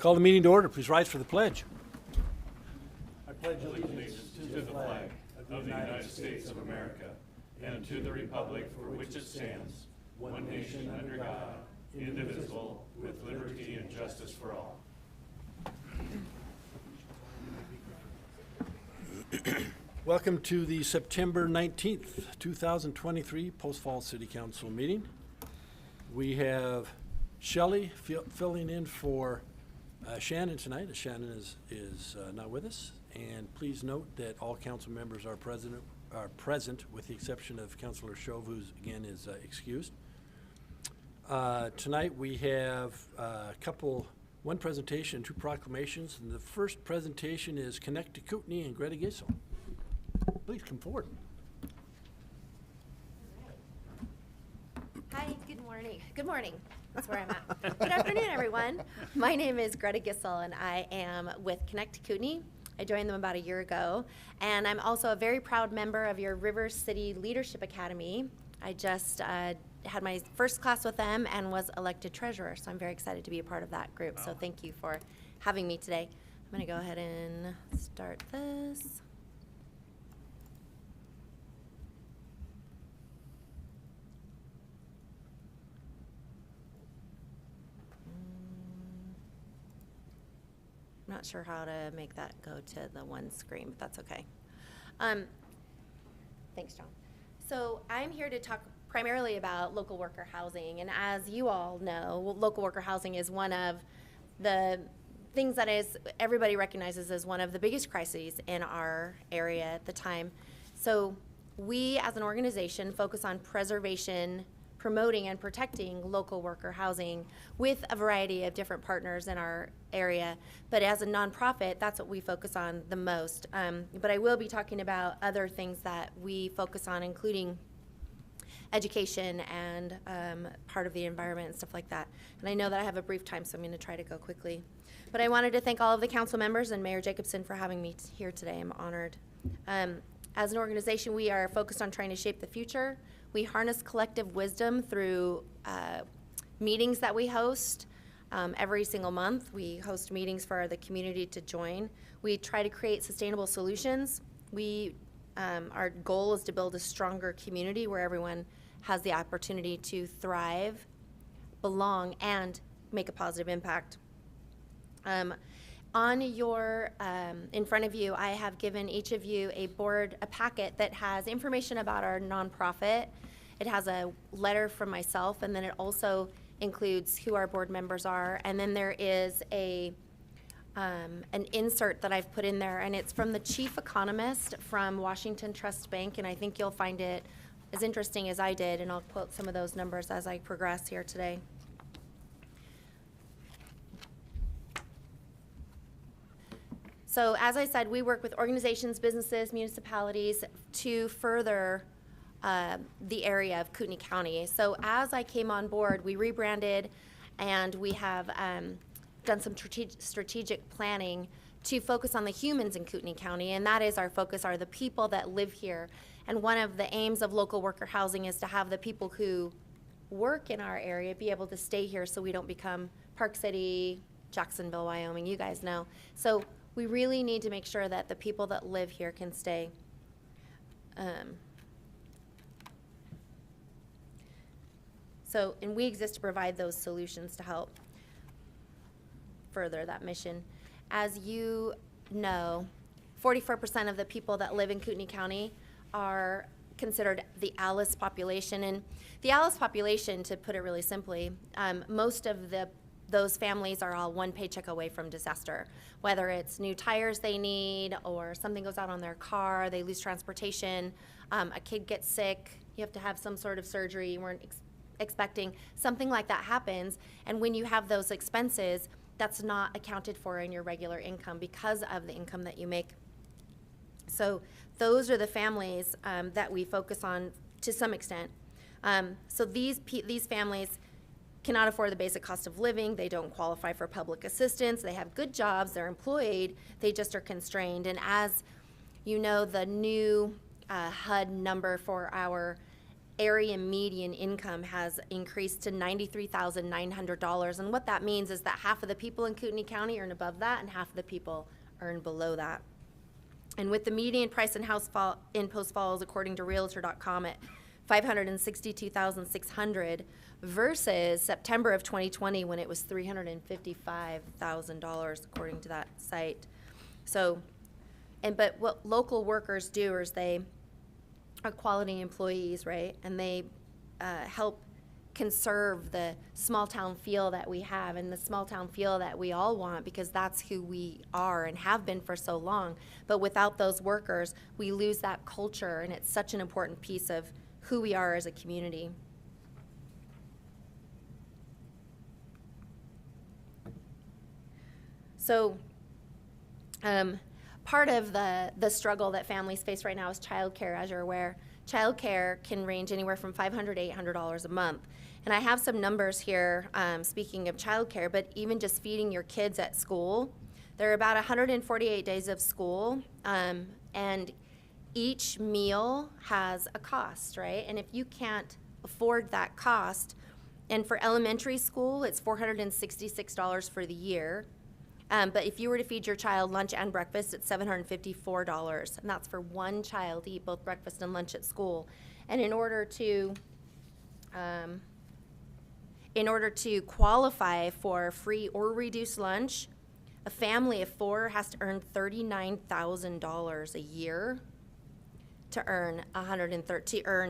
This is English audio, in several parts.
Call the meeting to order. Please rise for the pledge. I pledge allegiance to the flag of the United States of America and to the republic for which it stands, one nation under God, indivisible, with liberty and justice for all. Welcome to the September 19th, 2023 Post Falls City Council meeting. We have Shelley filling in for Shannon tonight, as Shannon is not with us. And please note that all council members are present with the exception of Councilor Shove, who again is excused. Tonight we have one presentation, two proclamations. And the first presentation is Connect to Kootenai and Greta Gissel. Please come forward. Hi, good morning. Good morning. That's where I'm at. Good afternoon, everyone. My name is Greta Gissel, and I am with Connect to Kootenai. I joined them about a year ago, and I'm also a very proud member of your River City Leadership Academy. I just had my first class with them and was elected treasurer, so I'm very excited to be a part of that group. Wow. So thank you for having me today. I'm going to go ahead and start this. I'm not sure how to make that go to the one screen, but that's okay. Thanks, John. So I'm here to talk primarily about local worker housing. And as you all know, local worker housing is one of the things that everybody recognizes as one of the biggest crises in our area at the time. So we as an organization focus on preservation, promoting and protecting local worker housing with a variety of different partners in our area. But as a nonprofit, that's what we focus on the most. But I will be talking about other things that we focus on, including education and part of the environment and stuff like that. And I know that I have a brief time, so I'm going to try to go quickly. But I wanted to thank all of the council members and Mayor Jacobson for having me here today. I'm honored. As an organization, we are focused on trying to shape the future. We harness collective wisdom through meetings that we host every single month. We host meetings for the community to join. We try to create sustainable solutions. Our goal is to build a stronger community where everyone has the opportunity to thrive, belong, and make a positive impact. On your, in front of you, I have given each of you a packet that has information about our nonprofit. It has a letter from myself, and then it also includes who our board members are. And then there is an insert that I've put in there, and it's from the chief economist from Washington Trust Bank, and I think you'll find it as interesting as I did, and I'll quote some of those numbers as I progress here today. So as I said, we work with organizations, businesses, municipalities to further the area of Kootenai County. So as I came on board, we rebranded and we have done some strategic planning to focus on the humans in Kootenai County, and that is our focus, are the people that live here. And one of the aims of local worker housing is to have the people who work in our area be able to stay here so we don't become Park City, Jacksonville, Wyoming, you guys know. So we really need to make sure that the people that live here can stay. And we exist to provide those solutions to help further that mission. As you know, 44% of the people that live in Kootenai County are considered the ALICE population. And the ALICE population, to put it really simply, most of those families are all one paycheck away from disaster, whether it's new tires they need or something goes out on their car, they lose transportation, a kid gets sick, you have to have some sort of surgery you weren't expecting, something like that happens. And when you have those expenses, that's not accounted for in your regular income because of the income that you make. So those are the families that we focus on to some extent. So these families cannot afford the basic cost of living, they don't qualify for public assistance, they have good jobs, they're employed, they just are constrained. And as you know, the new HUD number for our area median income has increased to $93,900. And what that means is that half of the people in Kootenai County earn above that and half of the people earn below that. And with the median price in Post Falls, according to Realtor.com, at $562,600 versus September of 2020 when it was $355,000 according to that site. So, but what local workers do is they are quality employees, right? And they help conserve the small town feel that we have and the small town feel that we all want, because that's who we are and have been for so long. But without those workers, we lose that culture, and it's such an important piece of who we are as a community. So part of the struggle that families face right now is childcare, as you're aware. Childcare can range anywhere from $500 to $800 a month. And I have some numbers here, speaking of childcare, but even just feeding your kids at school, there are about 148 days of school, and each meal has a cost, right? And if you can't afford that cost, and for elementary school, it's $466 for the year. But if you were to feed your child lunch and breakfast, it's $754, and that's for one child to eat both breakfast and lunch at school. And in order to qualify for free or reduced lunch, a family of 4 has to earn $39,000 a year to earn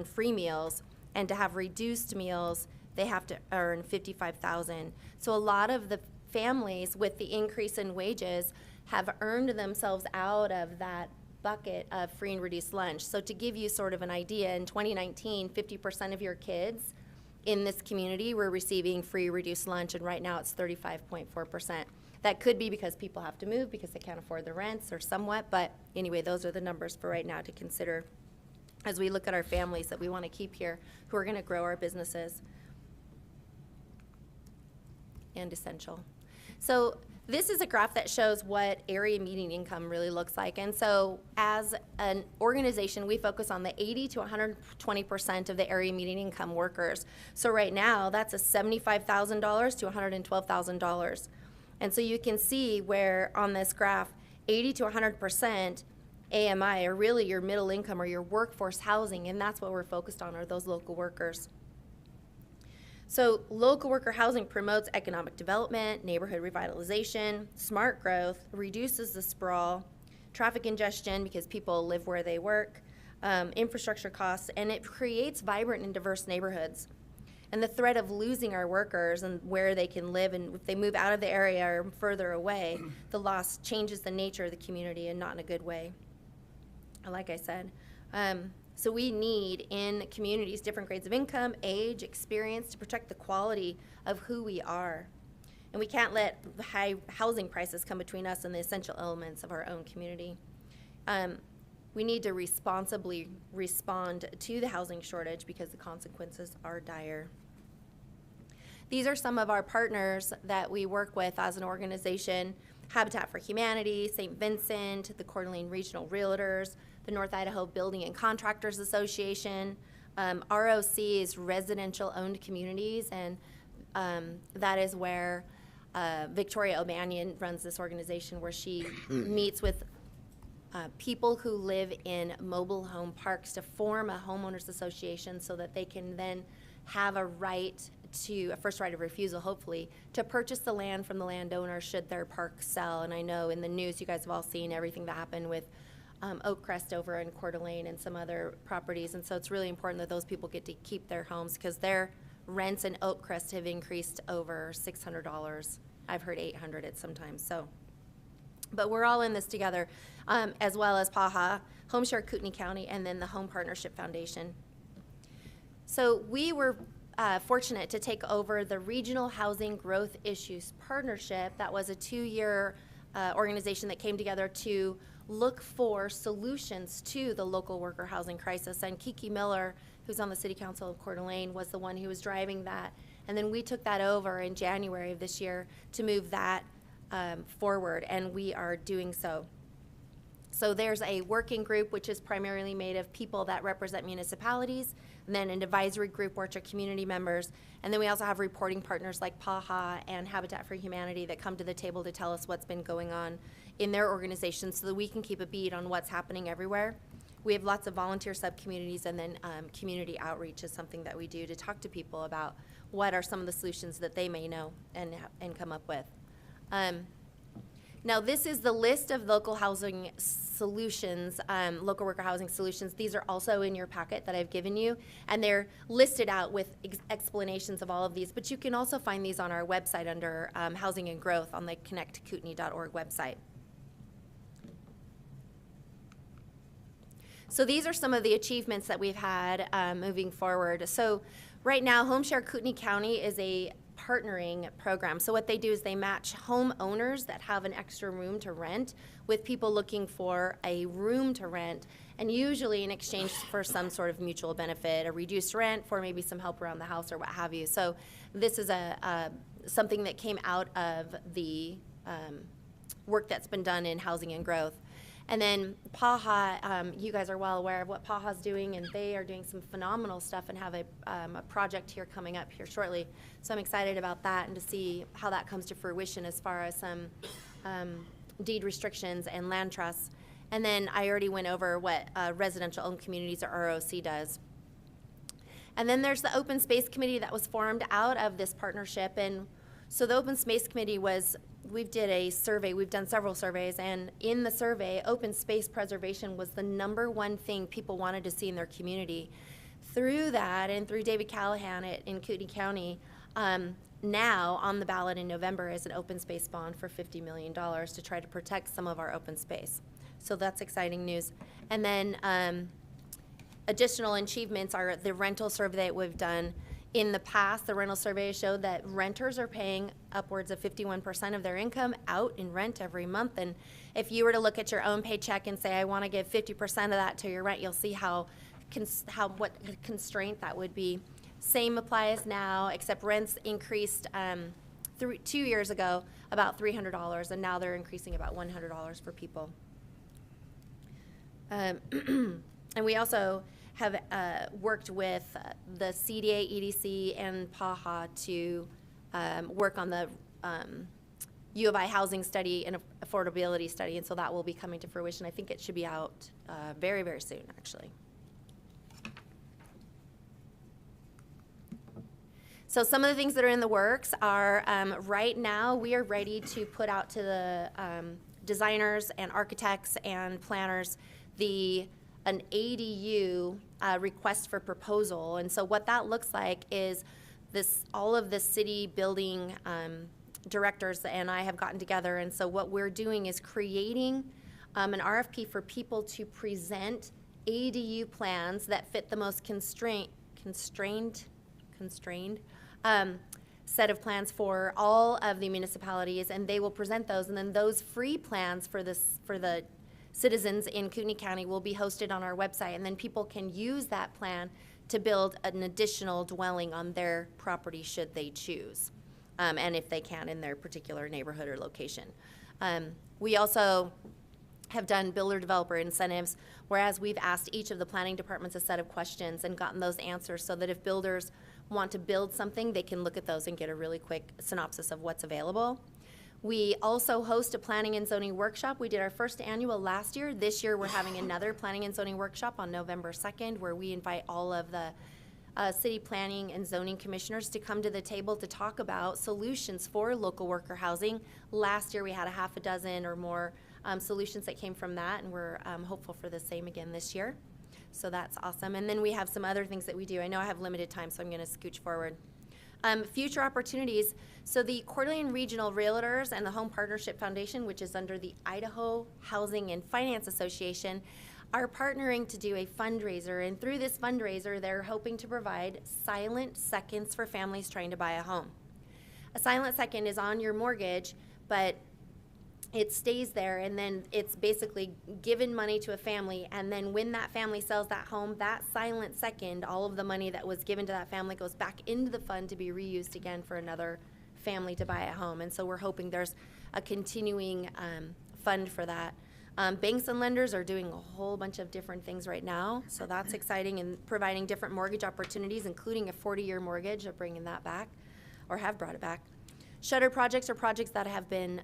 free meals, and to have reduced meals, they have to earn $55,000. So a lot of the families with the increase in wages have earned themselves out of that bucket of free and reduced lunch. So to give you sort of an idea, in 2019, 50% of your kids in this community were receiving free reduced lunch, and right now it's 35.4%. That could be because people have to move because they can't afford the rents or somewhat, but anyway, those are the numbers for right now to consider as we look at our families that we want to keep here who are going to grow our businesses. And essential. So this is a graph that shows what area median income really looks like. And so as an organization, we focus on the 80 to 120% of the area median income workers. So right now, that's a $75,000 to $112,000. And so you can see where on this graph, 80 to 100% AMI are really your middle income or your workforce housing, and that's what we're focused on, are those local workers. So local worker housing promotes economic development, neighborhood revitalization, smart growth, reduces the sprawl, traffic congestion because people live where they work, infrastructure costs, and it creates vibrant and diverse neighborhoods. And the threat of losing our workers and where they can live, and if they move out of the area or further away, the loss changes the nature of the community and not in a good way, like I said. So we need in communities different grades of income, age, experience to protect the quality of who we are. And we can't let high housing prices come between us and the essential elements of our own community. We need to responsibly respond to the housing shortage because the consequences are dire. These are some of our partners that we work with as an organization: Habitat for Humanity, St. Vincent, the Coeur d'Alene Regional Realtors, the North Idaho Building and Contractors Association. ROC is residential owned communities, and that is where Victoria O'Banion runs this organization, where she meets with people who live in mobile home parks to form a homeowners association so that they can then have a first right of refusal, hopefully, to purchase the land from the landowner should their park sell. And I know in the news you guys have all seen everything that happened with Oakcrest over in Coeur d'Alene and some other properties, and so it's really important that those people get to keep their homes because their rents in Oakcrest have increased over $600. I've heard $800 at sometimes. So, but we're all in this together, as well as PAHA, Home Share Kootenai County, and then the Home Partnership Foundation. So we were fortunate to take over the Regional Housing Growth Issues Partnership. That was a 2-year organization that came together to look for solutions to the local worker housing crisis. And Kiki Miller, who's on the City Council of Coeur d'Alene, was the one who was driving that. And then we took that over in January of this year to move that forward, and we are doing so. So there's a working group, which is primarily made of people that represent municipalities, and then an advisory group, which are community members. And then we also have reporting partners like PAHA and Habitat for Humanity that come to the table to tell us what's been going on in their organizations so that we can keep a beat on what's happening everywhere. We have lots of volunteer subcommunities, and then community outreach is something that we do to talk to people about what are some of the solutions that they may know and come up with. Now, this is the list of local housing solutions, local worker housing solutions. These are also in your packet that I've given you, and they're listed out with explanations of all of these. But you can also find these on our website under Housing and Growth on the connectkootenai.org website. So these are some of the achievements that we've had moving forward. So right now, HomeShare Kootenai County is a partnering program. So what they do is they match homeowners that have an extra room to rent with people looking for a room to rent, and usually in exchange for some sort of mutual benefit, a reduced rent for maybe some help around the house or what have you. So this is something that came out of the work that's been done in Housing and Growth. And then PAHA, you guys are well aware of what PAHA's doing, and they are doing some phenomenal stuff and have a project here coming up here shortly. So I'm excited about that and to see how that comes to fruition as far as some deed restrictions and land trusts. And then I already went over what Residential Owned Communities, or ROC, does. And then there's the Open Space Committee that was formed out of this partnership. And so the Open Space Committee we did a survey, we've done several surveys, and in the survey, open space preservation was the #1 thing people wanted to see in their community. Through that, and through David Callahan in Kootenai County, now on the ballot in November is an open space bond for $50 million to try to protect some of our open space. So that's exciting news. And then additional achievements are the rental survey that we've done. In the past, the rental survey showed that renters are paying upwards of 51% of their income out in rent every month. And if you were to look at your own paycheck and say, I want to give 50% of that to your rent, you'll see what constraint that would be. Same applies now, except rents increased 2 years ago about $300, and now they're increasing about $100 for people. And we also have worked with the CDA, EDC, and PAHA to work on the U of I housing study and affordability study, and so that will be coming to fruition. I think it should be out very, very soon, actually. So some of the things that are in the works are, right now, we are ready to put out to the designers and architects and planners an ADU request for proposal. And so what that looks like is all of the city building directors and I have gotten together, and so what we're doing is creating an RFP for people to present ADU plans that fit the most constrained set of plans for all of the municipalities, and they will present those, and then those free plans for the citizens in Kootenai County will be hosted on our website, and then people can use that plan to build an additional dwelling on their property should they choose, and if they can in their particular neighborhood or location. We also have done builder-developer incentives, whereas we've asked each of the planning departments a set of questions and gotten those answers so that if builders want to build something, they can look at those and get a really quick synopsis of what's available. We also host a planning and zoning workshop. We did our first annual last year. This year we're having another planning and zoning workshop on November 2nd, where we invite all of the city planning and zoning commissioners to come to the table to talk about solutions for local worker housing. Last year we had a half a dozen or more solutions that came from that, and we're hopeful for the same again this year. So that's awesome. And then we have some other things that we do. I know I have limited time, so I'm going to scooch forward. Future opportunities. So the Coeur d'Alene Regional Realtors and the Home Partnership Foundation, which is under the Idaho Housing and Finance Association, are partnering to do a fundraiser. And through this fundraiser, they're hoping to provide silent seconds for families trying to buy a home. A silent second is on your mortgage, but it stays there, and then it's basically given money to a family, and then when that family sells that home, that silent second, all of the money that was given to that family goes back into the fund to be reused again for another family to buy a home. And so we're hoping there's a continuing fund for that. Banks and lenders are doing a whole bunch of different things right now, so that's exciting, and providing different mortgage opportunities, including a 40-year mortgage, of bringing that back, or have brought it back. Shutter projects are projects that have been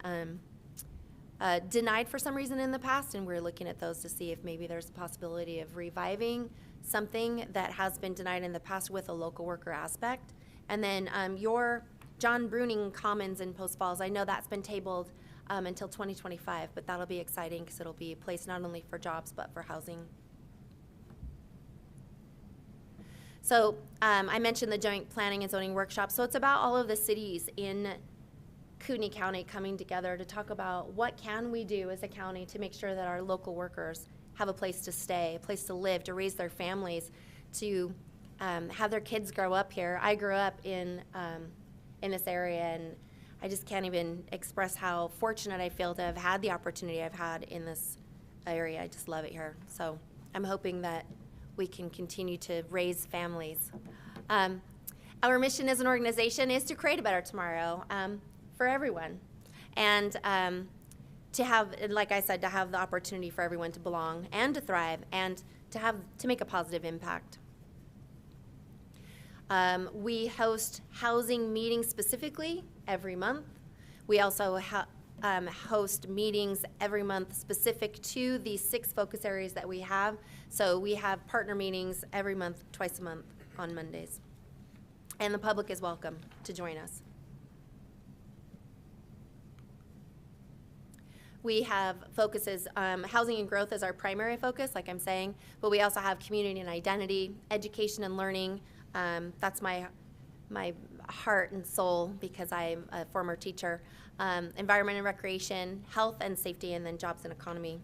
denied for some reason in the past, and we're looking at those to see if maybe there's a possibility of reviving something that has been denied in the past with a local worker aspect. And then your John Bruning Commons in Post Falls, I know that's been tabled until 2025, but that'll be exciting because it'll be a place not only for jobs but for housing. So I mentioned the joint planning and zoning workshop. So it's about all of the cities in Kootenai County coming together to talk about what can we do as a county to make sure that our local workers have a place to stay, a place to live, to raise their families, to have their kids grow up here. I grew up in this area, and I just can't even express how fortunate I feel to have had the opportunity I've had in this area. I just love it here. So I'm hoping that we can continue to raise families. Our mission as an organization is to create a better tomorrow for everyone. And to have, like I said, to have the opportunity for everyone to belong and to thrive and to make a positive impact. We host housing meetings specifically every month. We also host meetings every month specific to the 6 focus areas that we have. So we have partner meetings every month, twice a month on Mondays. And the public is welcome to join us. We have focuses, housing and growth is our primary focus, like I'm saying, but we also have community and identity, education and learning. That's my heart and soul because I'm a former teacher. Environment and recreation, health and safety, and then jobs and economy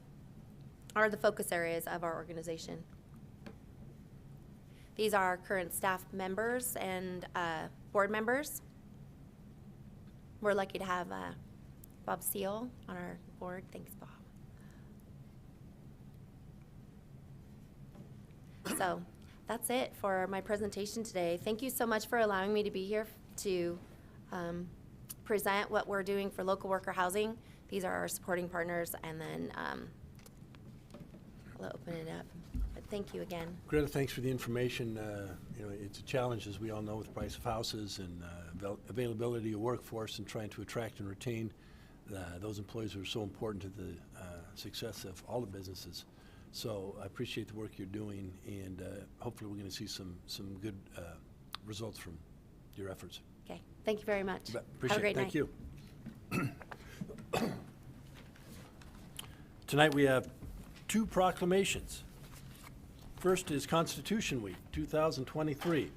are the focus areas of our organization. These are our current staff members and board members. We're lucky to have Bob Seal on our board. Thanks, Bob. So that's it for my presentation today. Thank you so much for allowing me to be here to present what we're doing for local worker housing. These are our supporting partners, and then I'll open it up. But thank you again. Greta, thanks for the information. It's a challenge, as we all know, with the price of houses and availability of workforce and trying to attract and retain those employees who are so important to the success of all the businesses. So I appreciate the work you're doing, and hopefully we're going to see some good results from your efforts. Okay, thank you very much. Appreciate Have a great it. Thank night. you. Tonight we have 2 proclamations. First is Constitution Week 2023,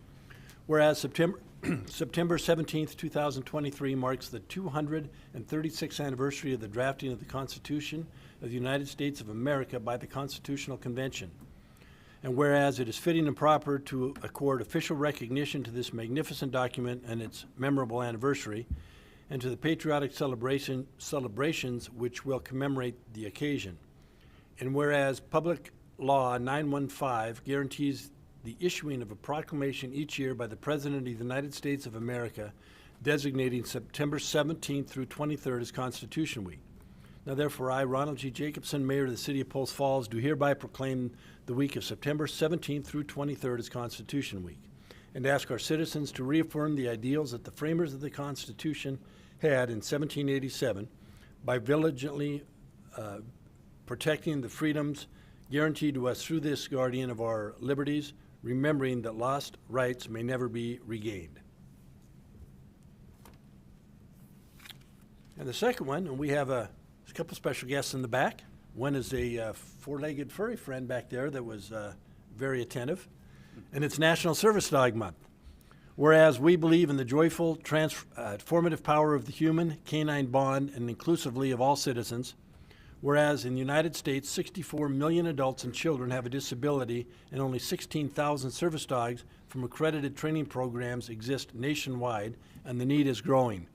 whereas September 17th, 2023 marks the 236th anniversary of the drafting of the Constitution of the United States of America by the Constitutional Convention. And whereas it is fitting and proper to accord official recognition to this magnificent document and its memorable anniversary, and to the patriotic celebrations which will commemorate the occasion. And whereas Public Law 915 guarantees the issuing of a proclamation each year by the President of the United States of America designating September 17th through 23rd as Constitution Week. Now therefore I, Ronald G. Jacobson, Mayor of the City of Post Falls, do hereby proclaim the week of September 17th through 23rd as Constitution Week, and ask our citizens to reaffirm the ideals that the framers of the Constitution had in 1787 by diligently protecting the freedoms guaranteed to us through this guardian of our liberties, remembering that lost rights may never be regained. And the second one, and we have a couple special guests in the back. One is a 4-legged furry friend back there that was very attentive, and it's National Service Dog Month. Whereas we believe in the joyful, transformative power of the human canine bond and inclusively of all citizens. Whereas in the United States, 64 million adults and children have a disability, and only 16,000 service dogs from accredited training programs exist nationwide, and the need is growing.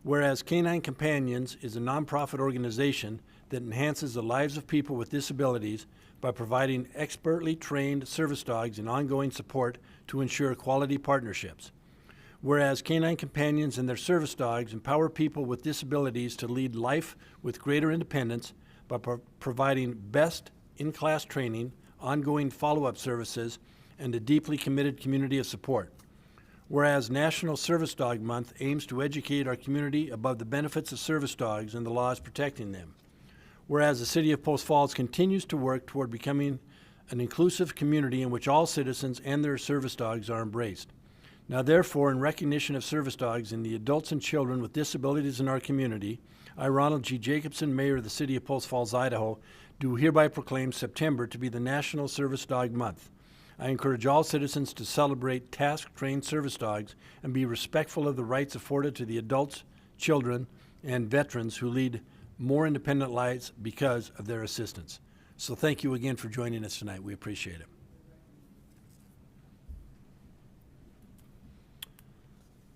Whereas Canine Companions is a nonprofit organization that enhances the lives of people with disabilities by providing expertly trained service dogs and ongoing support to ensure quality partnerships. Whereas Canine Companions and their service dogs empower people with disabilities to lead life with greater independence by providing best in-class training, ongoing follow-up services, and a deeply committed community of support. Whereas National Service Dog Month aims to educate our community about the benefits of service dogs and the laws protecting them. Whereas the City of Post Falls continues to work toward becoming an inclusive community in which all citizens and their service dogs are embraced. Now therefore, in recognition of service dogs and the adults and children with disabilities in our community, I, Ronald G. Jacobson, Mayor of the City of Post Falls, Idaho, do hereby proclaim September to be the National Service Dog Month. I encourage all citizens to celebrate task-trained service dogs and be respectful of the rights afforded to the adults, children, and veterans who lead more independent lives because of their assistance. So thank you again for joining us tonight. We appreciate it.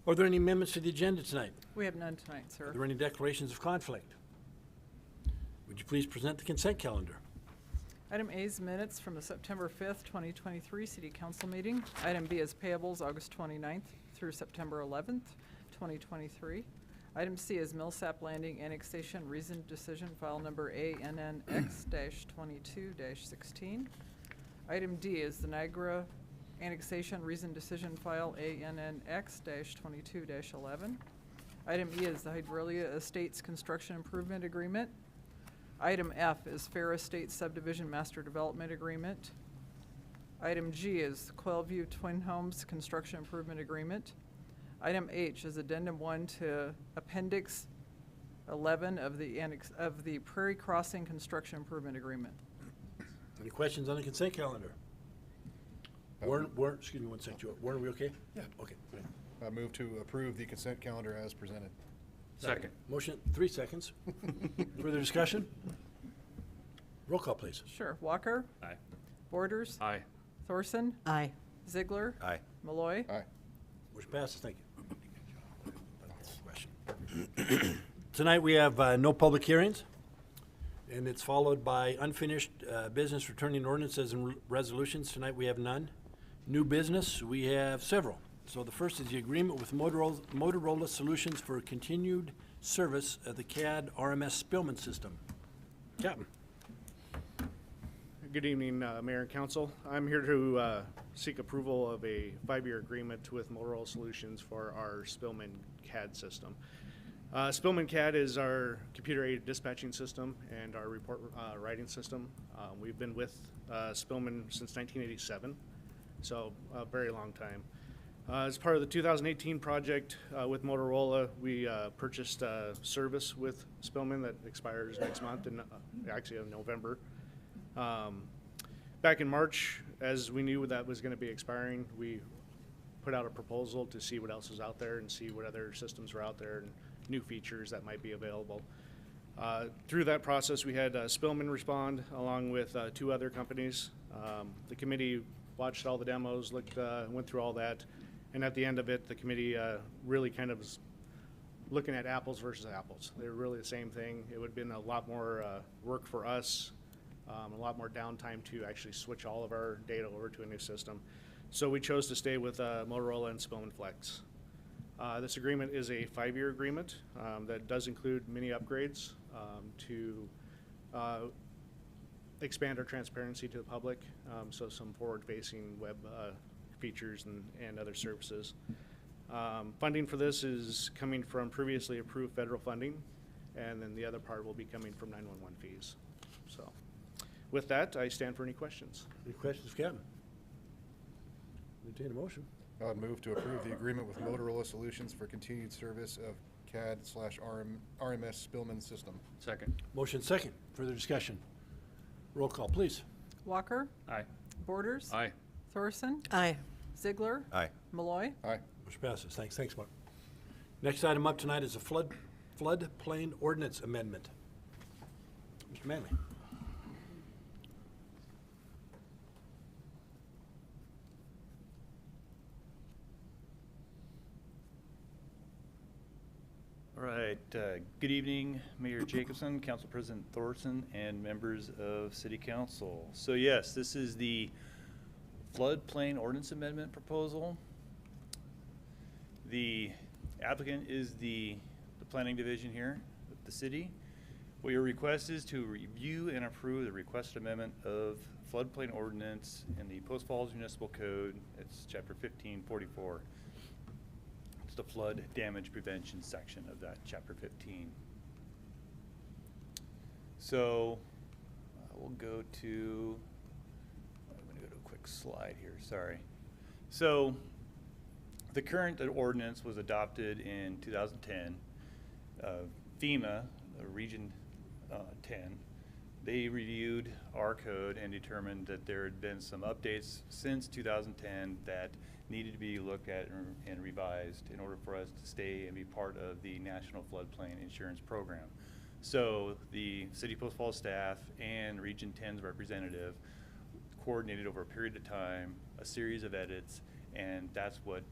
Are there any amendments to the agenda tonight? We have none tonight, sir. Are there any declarations of conflict? Would you please present the consent calendar? Item A is minutes from the September 5th, 2023 City Council meeting. Item B is payables August 29th through September 11th, 2023. Item C is Millsap Landing Annexation Reasoned Decision File Number ANNX-22-16. Item D is the Niagara Annexation Reasoned Decision File ANNX-22-11. Item E is the Hydrelia Estates Construction Improvement Agreement. Item F is Fair Estates Subdivision Master Development Agreement. Item G is Quailview Twin Homes Construction Improvement Agreement. Item H is Addendum 1 to Appendix 11 of the Prairie Crossing Construction Improvement Agreement. Any questions on the consent calendar? Warren, excuse me one second. Warren, are we okay? Yeah. Okay. I move to approve the consent calendar as presented. Second. Motion, 3 seconds. Further discussion? Roll call, please. Sure. Walker? Aye. Borders? Aye. Thorson? Aye. Ziegler? Aye. Malloy? Aye. Motion passes. Thank you. Tonight we have no public hearings, and it's followed by unfinished business returning ordinances and resolutions. Tonight we have none. New business, we have several. So the first is the agreement with Motorola Solutions for continued service of the CAD RMS Spillman system. Captain. Good evening, Mayor and Council. I'm here to seek approval of a 5-year agreement with Motorola Solutions for our Spillman CAD system. Spillman CAD is our computer-aided dispatching system and our report writing system. We've been with Spillman since 1987, so a very long time. As part of the 2018 project with Motorola, we purchased a service with Spillman that expires next month, actually in November. Back in March, as we knew that was going to be expiring, we put out a proposal to see what else is out there and see what other systems were out there and new features that might be available. Through that process, we had Spillman respond along with 2 other companies. The committee watched all the demos, went through all that, and at the end of it, the committee really kind of was looking at apples versus apples. They were really the same thing. It would have been a lot more work for us, a lot more downtime to actually switch all of our data over to a new system. So we chose to stay with Motorola and Spillman Flex. This agreement is a 5-year agreement that does include many upgrades to expand our transparency to the public, so some forward-facing web features and other services. Funding for this is coming from previously approved federal funding, and then the other part will be coming from 911 fees. So with that, I stand for any questions. Any questions, Captain? Entertain a motion. I would move to approve the agreement with Motorola Solutions for continued service of CAD/RMS Spillman system. Second. Motion second. Further discussion? Roll call, please. Walker? Aye. Borders? Aye. Thorson? Aye. Ziegler? Aye. Malloy? Aye. Motion passes. Thanks, Mark. Next item up tonight is a floodplain ordinance amendment. Mr. Manley. All right, good evening, Mayor Jacobson, Council President Thorson, and members of City Council. So yes, this is the floodplain ordinance amendment proposal. The applicant is the planning division here at the city. Well, your request is to review and approve the requested amendment of floodplain ordinance in the Post Falls Municipal Code. It's chapter 1544. It's the flood damage prevention section of that chapter 15. So we'll go to, I'm going to go to a quick slide here, sorry. So the current ordinance was adopted in 2010. FEMA, Region 10, they reviewed our code and determined that there had been some updates since 2010 that needed to be looked at and revised in order for us to stay and be part of the National Floodplain Insurance Program. So the City of Post Falls staff and Region 10's representative coordinated over a period of time a series of edits, and that's what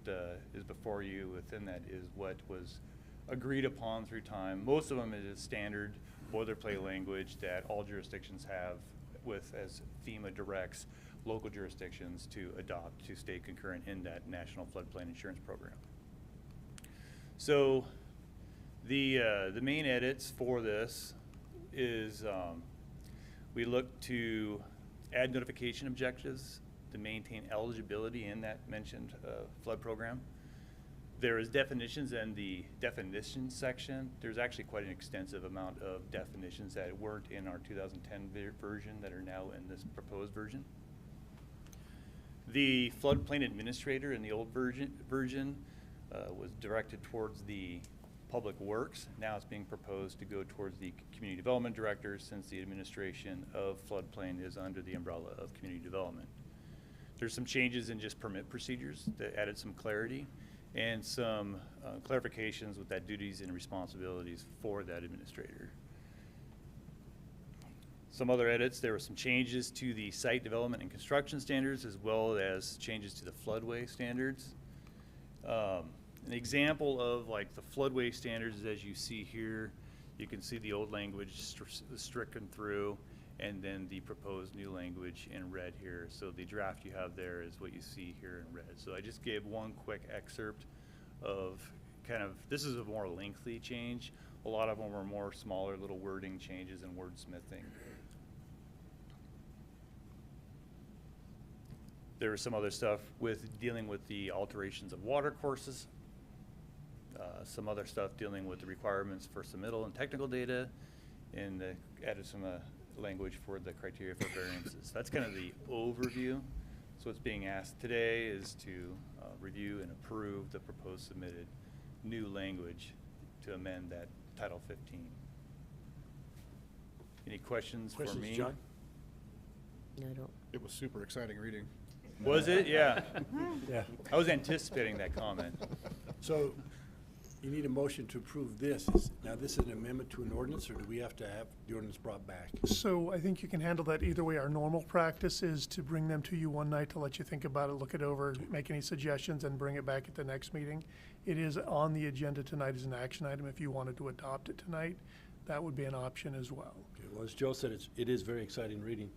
is before you. Within that is what was agreed upon through time. Most of them is standard boilerplate language that all jurisdictions have as FEMA directs local jurisdictions to adopt to stay concurrent in that National Floodplain Insurance Program. So the main edits for this is we look to add notification objectives to maintain eligibility in that mentioned flood program. There is definitions in the definitions section. There's actually quite an extensive amount of definitions that weren't in our 2010 version that are now in this proposed version. The floodplain administrator in the old version was directed towards the public works. Now it's being proposed to go towards the community development director, since the administration of floodplain is under the umbrella of community development. There's some changes in just permit procedures that added some clarity, and some clarifications with that duties and responsibilities for that administrator. Some other edits, there were some changes to the site development and construction standards, as well as changes to the floodway standards. An example of like the floodway standards is, as you see here, you can see the old language stricken through, and then the proposed new language in red here. So the draft you have there is what you see here in red. So I just gave one quick excerpt of this is a more lengthy change. A lot of them are more smaller little wording changes and wordsmithing. There was some other stuff with dealing with the alterations of water courses. Some other stuff dealing with the requirements for submittal and technical data, and added some language for the criteria for variances. That's kind of the overview. So what's being asked today is to review and approve the proposed submitted new language to amend that Title 15. Any questions for me? John? No, I don't. It was super exciting reading. Was it? Yeah. Yeah. I was anticipating that comment. So you need a motion to approve this. Now, this is an amendment to an ordinance, or do we have to have the ordinance brought back? So I think you can handle that either way. Our normal practice is to bring them to you one night to let you think about it, look it over, make any suggestions, and bring it back at the next meeting. It is on the agenda tonight as an action item. If you wanted to adopt it tonight, that would be an option as well. Okay, well, as Joe said, it is very exciting reading.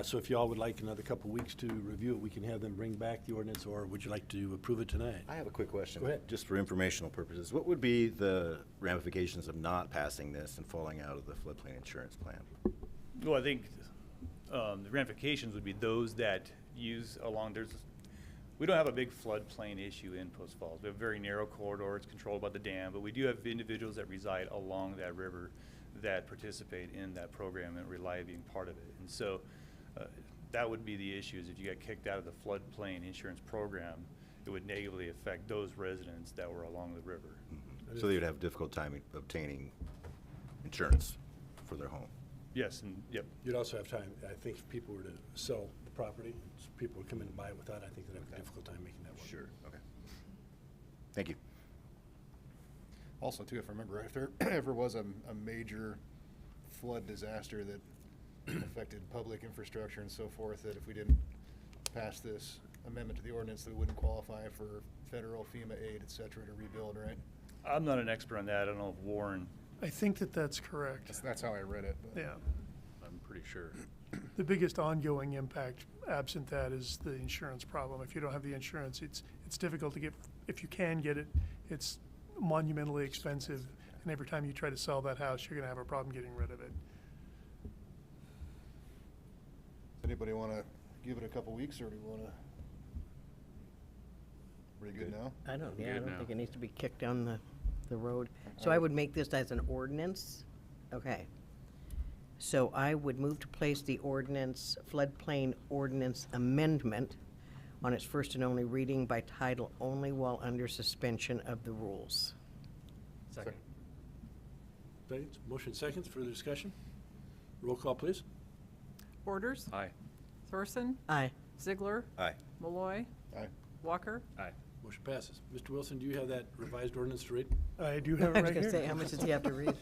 So if y'all would like another couple weeks to review it, we can have them bring back the ordinance, or would you like to approve it tonight? I have a quick question. Go ahead. Just for informational purposes. What would be the ramifications of not passing this and falling out of the floodplain insurance plan? Well, I think the ramifications would be those that use we don't have a big floodplain issue in Post Falls. We have a very narrow corridor. It's controlled by the dam, but we do have individuals that reside along that river that participate in that program and rely on being part of it. And so that would be the issue, is if you got kicked out of the floodplain insurance program, it would negatively affect those residents that were along the river. Mm-hmm. So they would have difficult time obtaining insurance for their home. Yes, and yep. You'd also have time, I think, if people were to sell the property, people would come in and buy it without, I think they'd have a difficult time making that work. Sure, okay. Thank you. Also, too, if I remember right, if there ever was a major flood disaster that affected public infrastructure and so forth, that if we didn't pass this amendment to the ordinance, that we wouldn't qualify for federal FEMA aid, et cetera, to rebuild, right? I'm not an expert on that. I don't know if Warren. I think that that's correct. That's how I read it. But Yeah. I'm pretty sure. The biggest ongoing impact absent that is the insurance problem. If you don't have the insurance, it's difficult to get. If you can get it, it's monumentally expensive, And every time you try to sell that house, you're gonna have a problem getting rid of it. Anybody want to give it a couple weeks, or do you want to? Pretty good now? I don't Good now. think it needs to be kicked down the road. So I would make this as an ordinance. Okay. So I would move to place the ordinance, floodplain ordinance amendment on its first and only reading by title only while under suspension of the rules. Second. Seconds, motion seconds, further discussion? Roll call, please. Borders. Aye. Thorson. Aye. Ziegler. Aye. Malloy. Aye. Walker. Aye. Motion passes. Mr. Wilson, do you have that revised ordinance to read? I do have I it was right gonna here. say, how much does he have to read?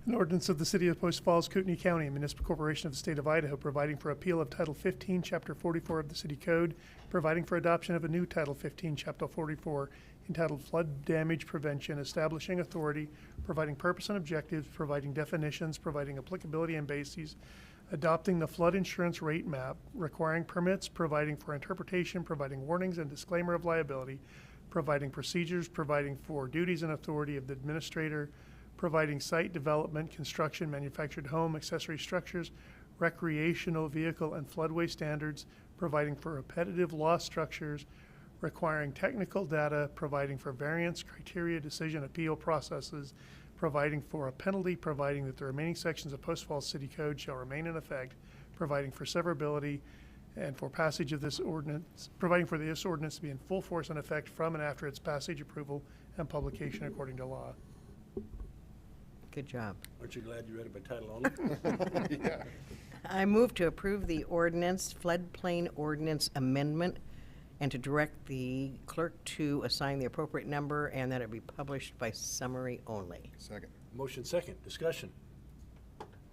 An ordinance of the City of Post Falls, Kootenai County, a municipal corporation of the state of Idaho, providing for appeal of Title 15, Chapter 44 of the City Code, providing for adoption of a new Title 15, Chapter 44, entitled Flood Damage Prevention, establishing authority, providing purpose and objectives, providing definitions, providing applicability and bases, adopting the flood insurance rate map, requiring permits, providing for interpretation, providing warnings and disclaimer of liability, providing procedures, providing for duties and authority of the administrator, providing site development, construction, manufactured home, accessory structures, recreational vehicle and floodway standards, providing for repetitive loss structures, requiring technical data, providing for variance criteria, decision appeal processes, providing for a penalty, providing that the remaining sections of Post Falls City Code shall remain in effect, providing for severability, and for passage of this ordinance, providing for this ordinance to be in full force and effect from and after its passage, approval, and publication according to law. Good job. Aren't you glad you read it by title only? Yeah. I move to approve the ordinance, floodplain ordinance amendment, and to direct the clerk to assign the appropriate number and that it be published by summary only. Second. Motion second, discussion.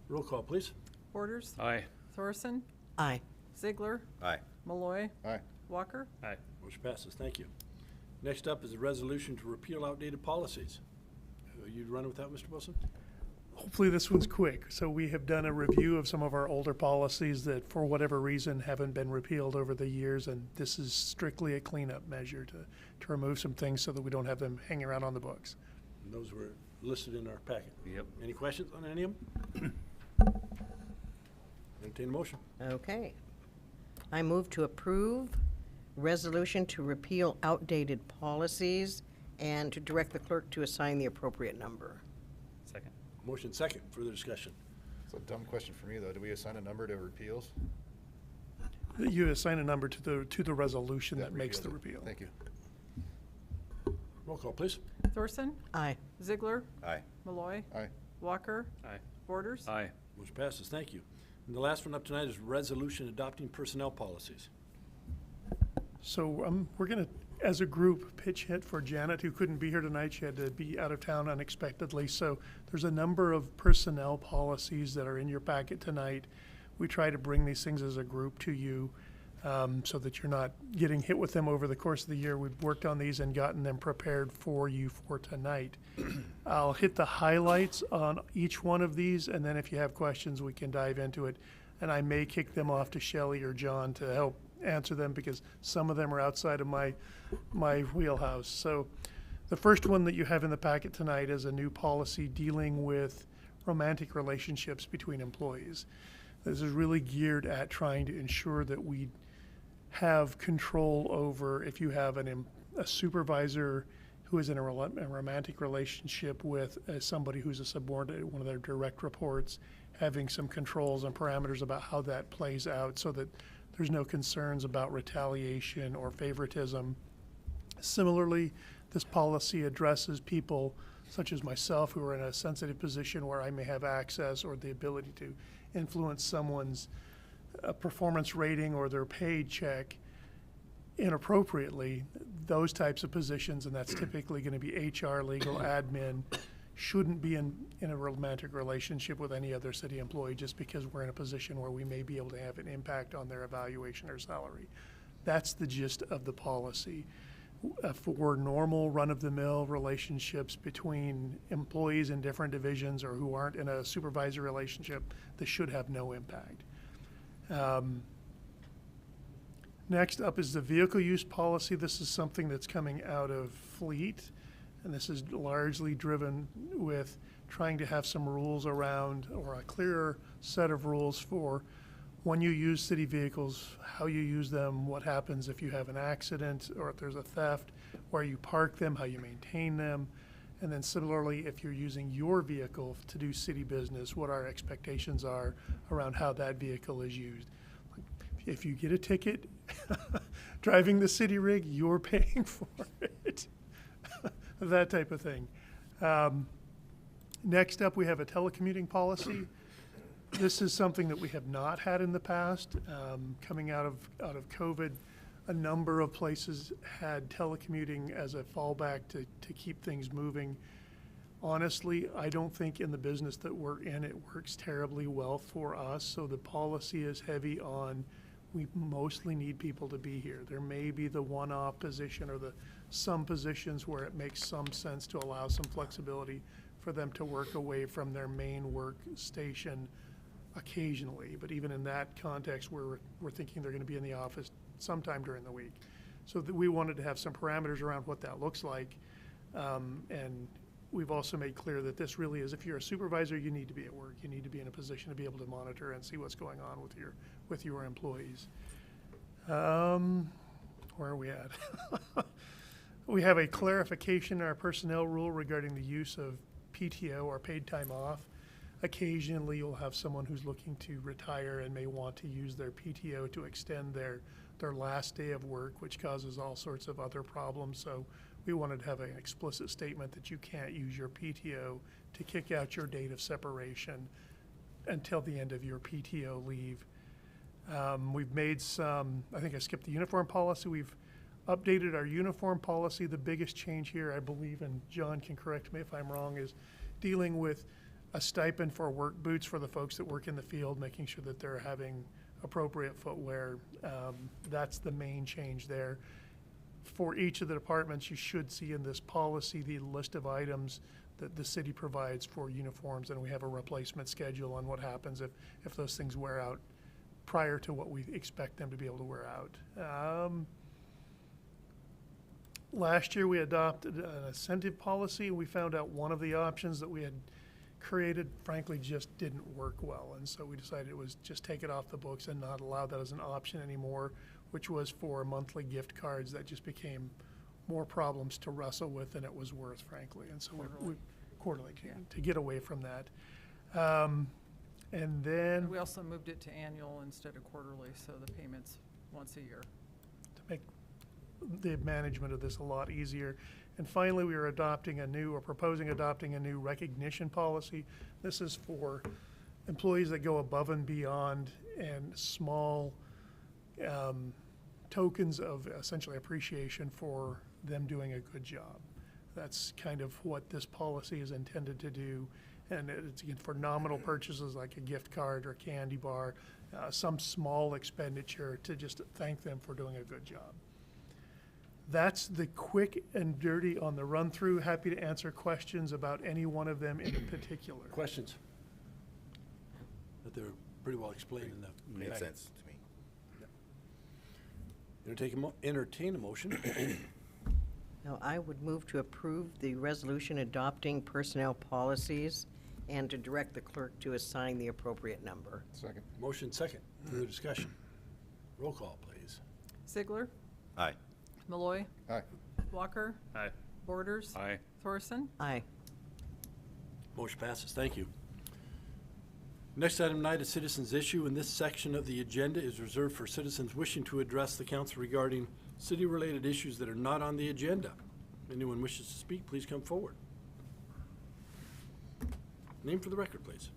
Roll call, please. Borders. Aye. Thorson. Aye. Ziegler. Aye. Malloy. Aye. Walker. Aye. Motion passes, thank you. Next up is a resolution to repeal outdated policies. You run with that, Mr. Wilson? Hopefully this one's quick. So we have done a review of some of our older policies that for whatever reason haven't been repealed over the years, and this is strictly a cleanup measure to remove some things so that we don't have them hanging around on the books. And those were listed in our packet. Yep. Any questions on any of them? Entertain a motion. Okay. I move to approve resolution to repeal outdated policies and to direct the clerk to assign the appropriate number. Second. Motion second, further discussion. It's a dumb question for me, though. Do we assign a number to repeals? You assign a number to the resolution that makes repeals the it. repeal. Thank you. Roll call, please. Thorson. Aye. Ziegler. Aye. Malloy. Aye. Walker. Aye. Borders. Aye. Motion passes, thank you. And the last one up tonight is resolution adopting personnel policies. So we're going to, as a group, pitch hit for Janet, who couldn't be here tonight. She had to be out of town unexpectedly. So there's a number of personnel policies that are in your packet tonight. We try to bring these things as a group to you so that you're not getting hit with them over the course of the year. We've worked on these and gotten them prepared for you for tonight. I'll hit the highlights on each one of these, and then if you have questions, we can dive into it. And I may kick them off to Shelley or John to help answer them because some of them are outside of my wheelhouse. So the first one that you have in the packet tonight is a new policy dealing with romantic relationships between employees. This is really geared at trying to ensure that we have control over if you have a supervisor who is in a romantic relationship with somebody who's a subordinate, one of their direct reports, having some controls and parameters about how that plays out so that there's no concerns about retaliation or favoritism. Similarly, this policy addresses people such as myself who are in a sensitive position where I may have access or the ability to influence someone's performance rating or their paycheck inappropriately. Those types of positions, and that's typically going to be HR, legal, admin, shouldn't be in a romantic relationship with any other city employee just because we're in a position where we may be able to have an impact on their evaluation or salary. That's the gist of the policy. For normal run-of-the-mill relationships between employees in different divisions or who aren't in a supervisory relationship, this should have no impact. Next up is the vehicle use policy. This is something that's coming out of fleet. And this is largely driven with trying to have some rules around, or a clearer set of rules for when you use city vehicles, how you use them, what happens if you have an accident or if there's a theft, where you park them, how you maintain them. And then similarly, if you're using your vehicle to do city business, what our expectations are around how that vehicle is used. If you get a ticket driving the city rig, you're paying for it. That type of thing. Next up, we have a telecommuting policy. This is something that we have not had in the past. Coming out of COVID, a number of places had telecommuting as a fallback to keep things moving. Honestly, I don't think in the business that we're in, it works terribly well for us. So the policy is heavy on, we mostly need people to be here. There may be the one-off position or some positions where it makes some sense to allow some flexibility for them to work away from their main work station occasionally. But even in that context, we're thinking they're going to be in the office sometime during the week. So that we wanted to have some parameters around what that looks like. And we've also made clear that this really is, if you're a supervisor, you need to be at work. You need to be in a position to be able to monitor and see what's going on with your employees. Where are we at? We have a clarification in our personnel rule regarding the use of PTO or paid time off. Occasionally, you'll have someone who's looking to retire and may want to use their PTO to extend their last day of work, which causes all sorts of other problems. So we wanted to have an explicit statement that you can't use your PTO to kick out your date of separation until the end of your PTO leave. We've made some, I think I skipped the uniform policy. We've updated our uniform policy. The biggest change here, I believe, and John can correct me if I'm wrong, is dealing with a stipend for work boots for the folks that work in the field, making sure that they're having appropriate footwear. That's the main change there. For each of the departments, you should see in this policy the list of items that the city provides for uniforms, and we have a replacement schedule on what happens if those things wear out prior to what we expect them to be able to wear out. Last year, we adopted an incentive policy, and we found out one of the options that we had created, frankly, just didn't work well. And so we decided it was just take it off the books and not allow that as an option anymore, which was for monthly gift cards. That just became more problems to wrestle with than it was worth, frankly. And so we quarterly to get away from that. And then We also moved it to annual instead of quarterly, so the payment's once a year. to make the management of this a lot easier. And finally, we are proposing adopting a new recognition policy. This is for employees that go above and beyond, and small tokens of essentially appreciation for them doing a good job. That's kind of what this policy is intended to do. And it's again for nominal purchases like a gift card or a candy bar, some small expenditure to just thank them for doing a good job. That's the quick and dirty on the run through. Happy to answer questions about any one of them in particular. Questions? But they were pretty well explained in the Made packet. sense to me. Entertain a motion. Now, I would move to approve the resolution adopting personnel policies and to direct the clerk to assign the appropriate number. Second. Motion second. Further discussion. Roll call, please. Ziegler, Aye. Malloy, Aye. Walker, Aye. Borders. Aye. Thorson. Aye. Motion passes. Thank you. Next item tonight is citizens' issue, and this section of the agenda is reserved for citizens wishing to address the council regarding city-related issues that are not on the agenda. Anyone wishes to speak, please come forward. Name for the record, please.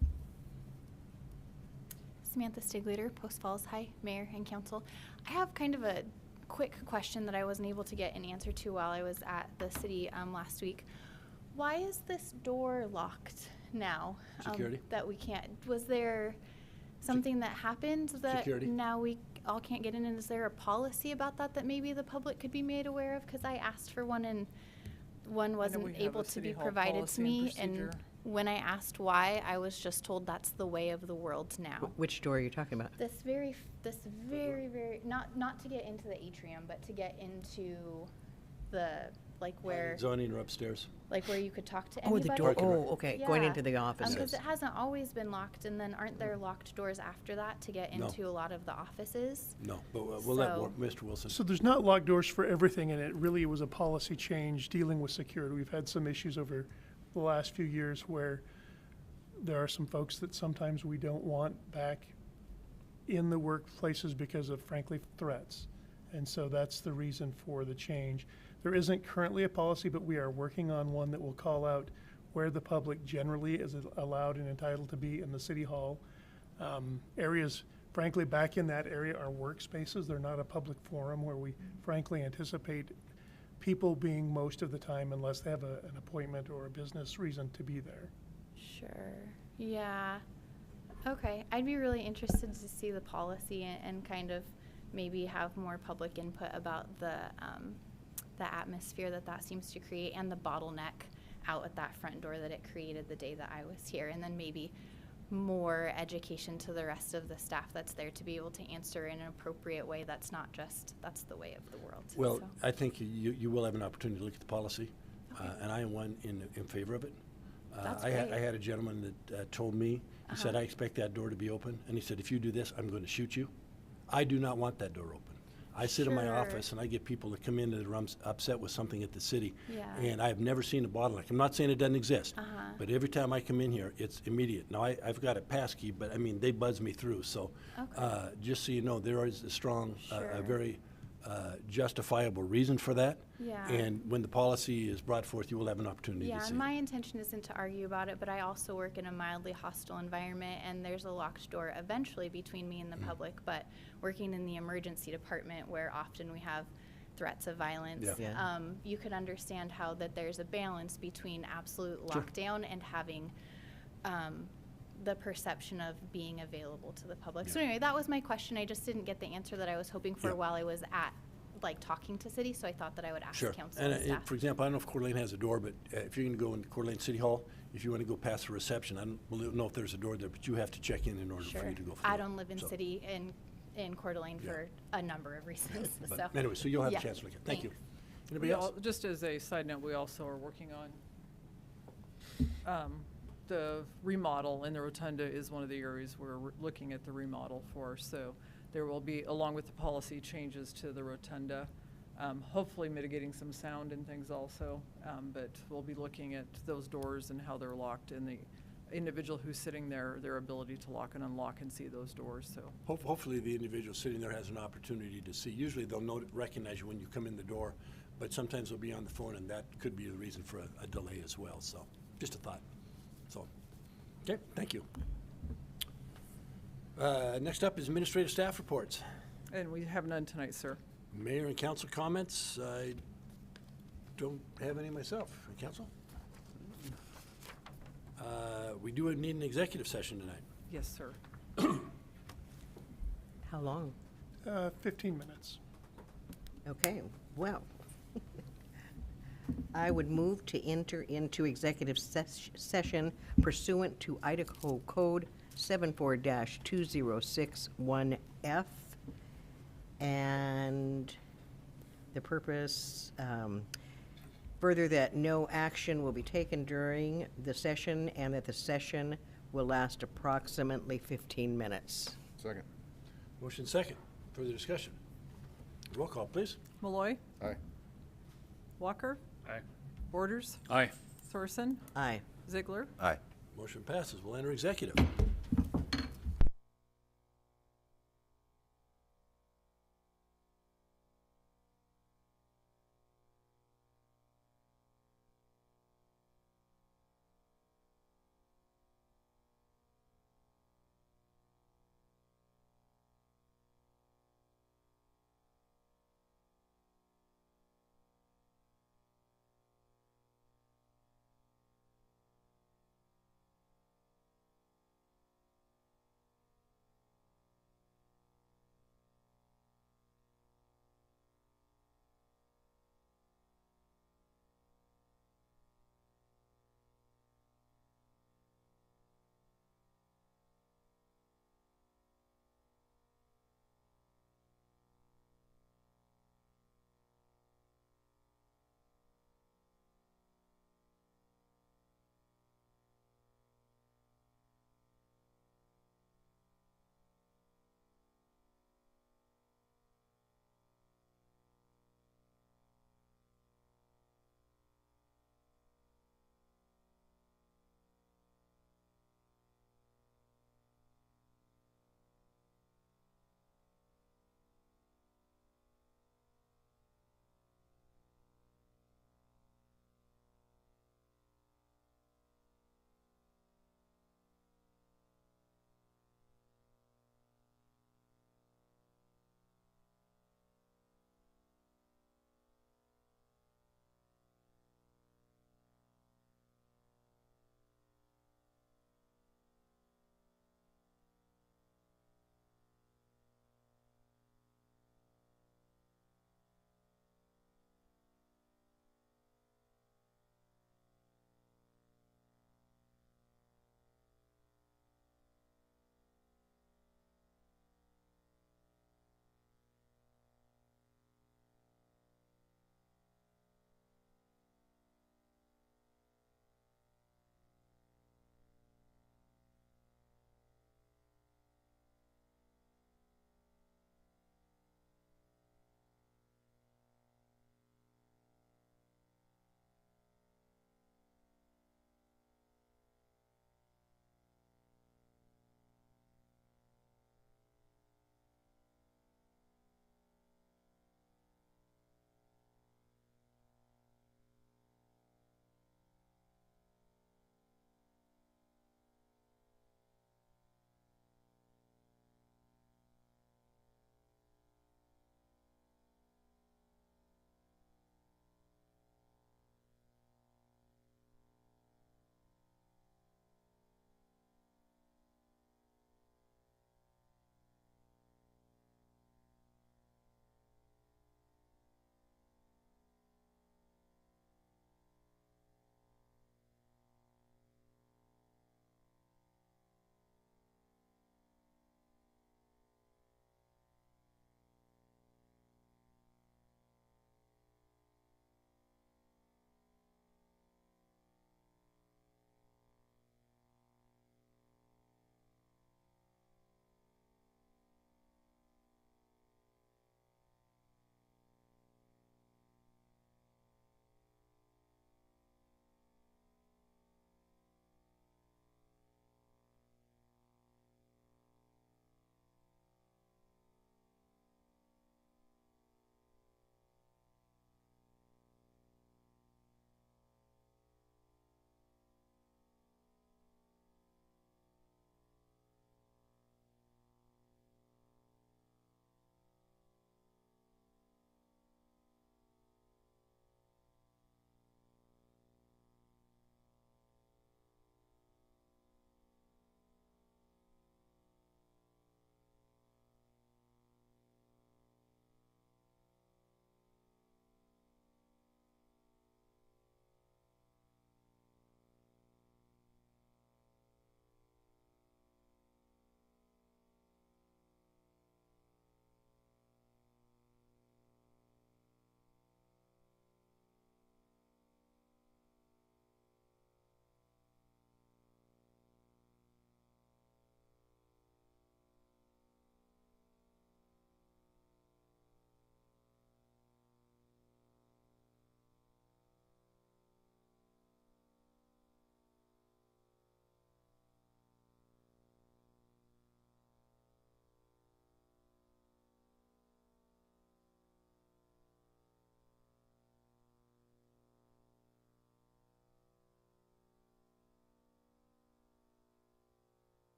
Samantha Stiglater, Post Falls. Hi, Mayor and Council. I have kind of a quick question that I wasn't able to get an answer to while I was at the city last week. Why is this door locked now? Security. That we can't. Was there something that happened that Security. now we all can't get in? And is there a policy about that maybe the public could be made aware of? Because I asked for one and one wasn't we have able a to City be Hall provided to policy and me. procedure. And when I asked why, I was just told that's the way of the world now. Which door are you talking about? This very, very, not to get into the atrium, but to get into the like where, Zoning or upstairs. like where you could talk to Oh, anybody? the door, Parking lot. oh, okay, going Yeah. into the offices. Because it hasn't always been locked, and then aren't there locked doors after that to get No. into a lot of the offices? No, but we'll let So- Mr. Wilson. So there's not locked doors for everything, and it really was a policy change dealing with security. We've had some issues over the last few years where there are some folks that sometimes we don't want back in the workplaces because of, frankly, threats. And so that's the reason for the change. There isn't currently a policy, but we are working on one that will call out where the public generally is allowed and entitled to be in the city hall. Areas, frankly, back in that area are workspaces. They're not a public forum where we frankly anticipate people being most of the time unless they have an appointment or a business reason to be there. Sure. Yeah. Okay. I'd be really interested to see the policy and kind of maybe have more public input about the atmosphere that seems to create and the bottleneck out at that front door that it created the day that I was here, and then maybe more education to the rest of the staff that's there to be able to answer in an appropriate way that's not just that's the way of the world. Well, So, I think you will have an opportunity to look at the policy, and I am one in favor of it. That's I great. had a gentleman that told me, he said, I expect that door to be open, and he said, if you do this, I'm going to shoot you. I do not want that door open. I sit in my Sure. office and I get people that come in that are upset with something at the city. Yeah. And I have never seen a bottleneck. I'm not saying it doesn't exist, Uh-huh. but every time I come in here, it's immediate. Now, I've got a pass key, but I mean, they buzz me through. So Okay. just so you know, there is a strong, Sure. a very justifiable reason for that. Yeah. And when the policy is brought forth, you will have an opportunity Yeah, to see and it. my intention isn't to argue about it, but I also work in a mildly hostile environment, and there's a locked door eventually between me and the public, but working in the emergency department where often we have threats of violence, Yeah. Yeah. you could understand how that there's a balance between absolute Sure. lockdown and having the perception of being available to the public. So Yeah. anyway, that was my question. I just didn't get the answer that I was hoping for Yeah. while I was at, like, talking to city, so I thought that I would ask Sure. council And and staff. for example, I don't know if Coeur d'Alene has a door, but if you're going to go into Coeur d'Alene City Hall, if you want to go past the reception, I don't know if there's a door there, but you have to check in order for Sure. you to go through. I don't live in So, city in Coeur d'Alene Yeah. for a number of reasons, But so. anyway, so you'll have a yeah, chance to look at it. Thank you. thanks. Anybody We else? Just as a side note, we also are working on the remodel, and the rotunda is one of the areas we're looking at the remodel for. So there will be, along with the policy changes to the rotunda, hopefully mitigating some sound and things also. But we'll be looking at those doors and how they're locked, and the individual who's sitting there, their ability to lock and unlock and see those doors, so. Hopefully, the individual sitting there has an opportunity to see. Usually, they'll recognize you when you come in the door, but sometimes they'll be on the phone, and that could be the reason for a delay as well. So, just a thought. So, okay, thank you. Next up is administrative staff reports. And we have none tonight, sir. Mayor and council comments. I don't have any myself. Council? We do need an executive session tonight. Yes, sir. How long? 15 minutes. Okay, well, I would move to enter into executive session pursuant to Idaho Code 74-2061F. And the purpose, further, that no action will be taken during the session and that the session will last approximately 15 minutes. Second. Motion second. Further discussion. Roll call, please. Malloy, Aye. Aye. Walker, Borders, Aye. Thorson, Aye. Ziegler. Aye. Motion passes. We'll enter executive.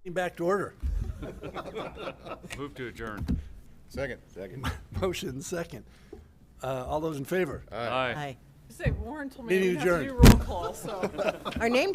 Back to order. Move to adjourn. Second. Motion second. All those in favor? Aye. Hi. Say, Warren told me I Meeting didn't have to do adjourned. roll call, so. Our name